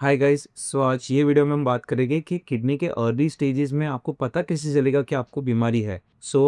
Hi guys. सो आज ये video में हम बात करेंगे कि किडनी के अर्ली स्टेजेस में आपको पता कैसे चलेगा कि आपको बीमारी है।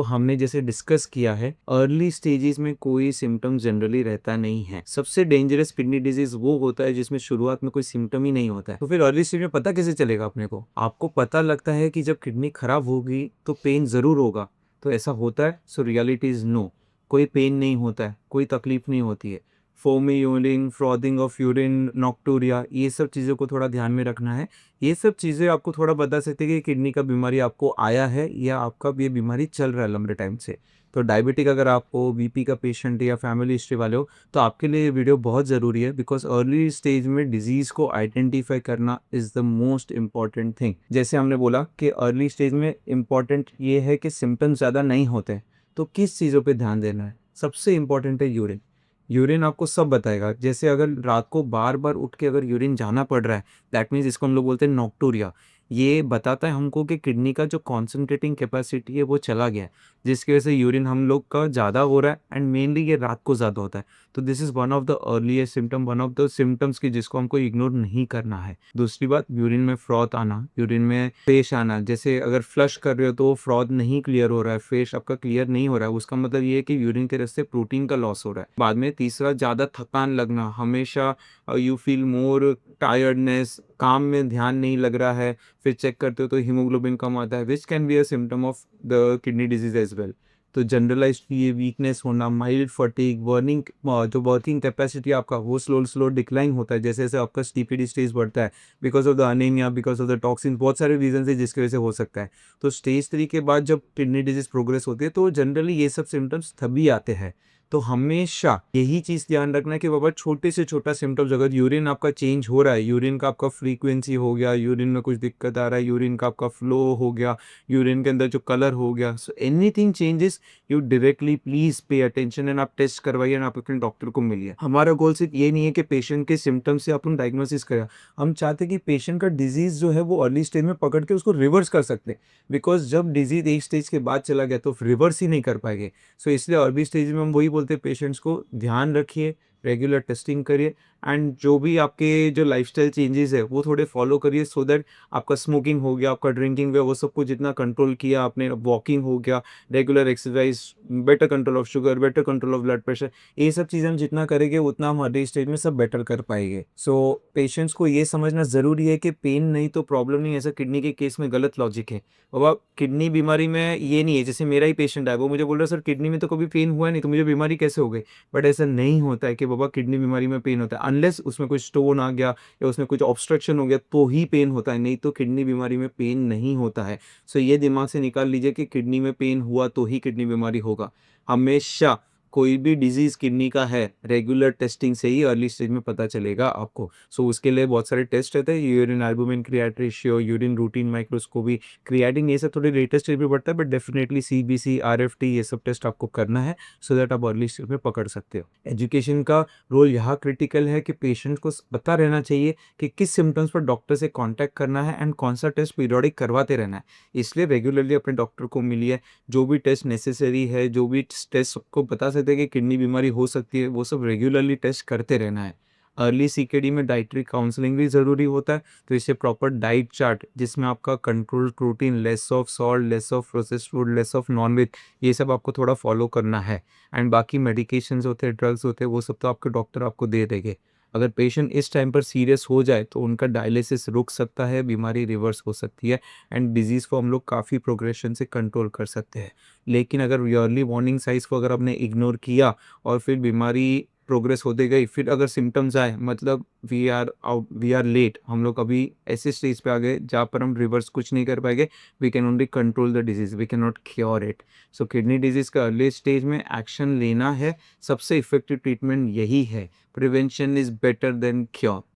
हमने जैसे डिस्कस किया है, अर्ली स्टेजेस में कोई सिम्टम जनरली रहता नहीं है। सबसे डेंजरस किडनी डिजीज वो होता है जिसमें शुरुआत में कोई सिम्टम ही नहीं होता है। तो फिर अर्ली स्टेज में पता कैसे चलेगा अपने को? आपको पता लगता है कि जब किडनी खराब होगी तो पेन जरूर होगा। तो ऐसा होता है? So reality is no. कोई पेन नहीं होता है, कोई तकलीफ नहीं होती है। Foamy urine, frothing of urine, nocturia, ये सब चीज़ों को थोड़ा ध्यान में रखना है। ये सब चीज़ें आपको थोड़ा बता सकते हैं कि किडनी का बीमारी आपको आया है या आपका ये बीमारी चल रहा है लंबे टाइम से। तो डायबिटिक अगर आप हो, बीपी का पेशेंट या फैमिली हिस्ट्री वाले हो, तो आपके लिए ये वीडियो बहुत ज़रूरी है। बिकॉज अर्ली स्टेज में डिजीज़ को आइडेंटिफाई करना is the most important thing. जैसे हमने बोला कि अर्ली स्टेज में इम्पॉर्टेंट ये है कि सिम्टम्स ज़्यादा नहीं होते हैं। तो किस चीज़ों पे ध्यान देना है? सबसे इम्पॉर्टेंट है यूरिन। यूरिन आपको सब बताएगा। जैसे अगर रात को बार बार उठ के अगर यूरिन जाना पड़ रहा है, दैट मीन्स इसको हम लोग बोलते हैं नॉक्टूरिया। ये बताता है हमको कि किडनी का जो कॉन्सेंट्रेटिंग कैपेसिटी है वो चला गया है, जिसकी वजह से यूरिन हम लोग का ज़्यादा हो रहा है। एंड मेनली ये रात को ज़्यादा होता है। तो this is one of the earliest symptom, one of the symptoms की जिसको हमको इग्नोर नहीं करना है। दूसरी बात, यूरिन में फ्रॉथ आना, यूरिन में फेश आना। जैसे अगर फ्लश कर रहे हो तो फ्रॉथ नहीं क्लियर हो रहा है, फेश आपका क्लियर नहीं हो रहा है, उसका मतलब ये है कि यूरिन के रास्ते प्रोटीन का लॉस हो रहा है। बाद में तीसरा, ज़्यादा थकान लगना, हमेशा यू फील मोर टायर्डनेस, काम में ध्यान नहीं लग रहा है। फिर चेक करते हो तो हीमोग्लोबिन कम आता है, which can be a symptom of the kidney disease as well. तो जनरलाइज ये वीकनेस होना, माइल्ड फटीग, वर्निंग, जो वर्किंग कैपेसिटी आपका वो स्लो स्लो डिक्लाइन होता है जैसे जैसे आपका स्टीपीडी स्टेज बढ़ता है। Because of the anaemia, because of the toxin, बहुत सारे रीजन है जिसकी वजह से हो सकता है। तो स्टेज 3 के बाद जब किडनी डिजीज प्रोग्रेस होती है तो जनरली ये सब सिम्टम्स तभी आते हैं। तो हमेशा यही चीज ध्यान रखना है कि बाबा छोटे से छोटा सिम्टम्स, अगर यूरिन आपका चेंज हो रहा है, यूरिन का आपका फ्रीक्वेंसी हो गया, यूरिन में कुछ दिक्कत आ रहा है, यूरिन का आपका फ्लो हो गया, यूरिन के अंदर जो कलर हो गया, so anything changes, you directly please pay attention and आप टेस्ट करवाइए और आप अपने डॉक्टर को मिलिए। हमारा गोल सिर्फ ये नहीं है कि पेशेंट के सिम्टम्स से अपन डायग्नोसिस करें। हम चाहते हैं कि पेशेंट का डिजीज जो है वो अर्ली स्टेज में पकड़ के उसको रिवर्स कर सकते हैं। बिकॉज जब डिजीज एक स्टेज के बाद चला गया तो रिवर्स ही नहीं कर पाएंगे। इसलिए अर्ली स्टेज में हम वही बोलते हैं पेशेंट्स को, ध्यान रखिए, रेगुलर टेस्टिंग करिए। एंड जो भी आपके जो लाइफस्टाइल चेंजेस है वो थोड़े फॉलो करिए, सो दैट आपका स्मोकिंग हो गया, आपका ड्रिंकिंग वो सब कुछ जितना कंट्रोल किया आपने, वॉकिंग हो गया, regular exercise, better control of sugar, better control of blood pressure, ये सब चीज़ें हम जितना करेंगे उतना हम अर्ली स्टेज में सब बेटर कर पाएंगे। पेशेंट्स को ये समझना ज़रूरी है कि पेन नहीं तो प्रॉब्लम नहीं, ऐसा किडनी के केस में गलत लॉजिक है। बाबा किडनी बीमारी में ये नहीं है, जैसे मेरा ही पेशेंट है, वो मुझे बोल रहा है सर किडनी में तो कभी पेन हुआ नहीं तो मुझे बीमारी कैसे हो गई। बट ऐसा नहीं होता है कि बाबा किडनी बीमारी में पेन होता है, अनलेस उसमें कुछ स्टोन आ गया या उसमें कुछ ऑब्स्ट्रक्शन हो गया तो ही पेन होता है, नहीं तो किडनी बीमारी में पेन नहीं होता है। ये दिमाग से निकाल लीजिए कि किडनी में पेन हुआ तो ही किडनी बीमारी होगा। हमेशा कोई भी डिजीज किडनी का है, रेगुलर टेस्टिंग से ही अर्ली स्टेज में पता चलेगा आपको। उसके लिए बहुत सारे टेस्ट रहते हैं, urine albumin, create ratio, urine routine microscopy, creatine, ये सब थोड़े लेटेस्ट स्टेज पे बढ़ता है। बट डेफिनेटली सीबीसी, आरएफटी, ये सब टेस्ट आपको करना है, सो दैट आप अर्ली स्टेज में पकड़ सकते हो। एजुकेशन का रोल यहाँ क्रिटिकल है कि पेशेंट को पता रहना चाहिए कि किस सिम्टम्स पर डॉक्टर से कांटेक्ट करना है एंड कौन सा टेस्ट पीरियोडिक करवाते रहना है। इसलिए रेगुलरली अपने डॉक्टर को मिलिए, जो भी टेस्ट नेसेसरी है, जो भी टेस्ट सबको बता सकते हैं कि किडनी बीमारी हो सकती है, वो सब रेगुलरली टेस्ट करते रहना है। अर्ली सीकेडी में डाइटरी काउंसलिंग भी ज़रूरी होता है। तो इससे प्रॉपर डाइट चार्ट जिसमें आपका control protein, less of salt, less of processed food, less of nonveg, ये सब आपको थोड़ा फॉलो करना है। एंड बाकी मेडिकेशंस होते हैं, ड्रग्स होते हैं, वो सब तो आपके डॉक्टर आपको दे देंगे। अगर पेशेंट इस टाइम पर सीरियस हो जाए तो उनका डायलिसिस रुक सकता है, बीमारी रिवर्स हो सकती है एंड डिजीज़ को हम लोग काफ़ी प्रोग्रेशन से कंट्रोल कर सकते हैं। लेकिन अगर ईयरली वार्निंग साइंस को अगर आपने इग्नोर किया और फिर बीमारी प्रोग्रेस होते गई, फिर अगर सिम्टम्स आए, मतलब वी आर लेट, हम लोग अभी ऐसे स्टेज पे आ गए जहाँ पर हम रिवर्स कुछ नहीं कर पाएंगे। We can only control the disease, we can not cure it. Kidney disease का अर्ली स्टेज में एक्शन लेना है, सबसे इफेक्टिव ट्रीटमेंट यही है। Prevention is better than cure.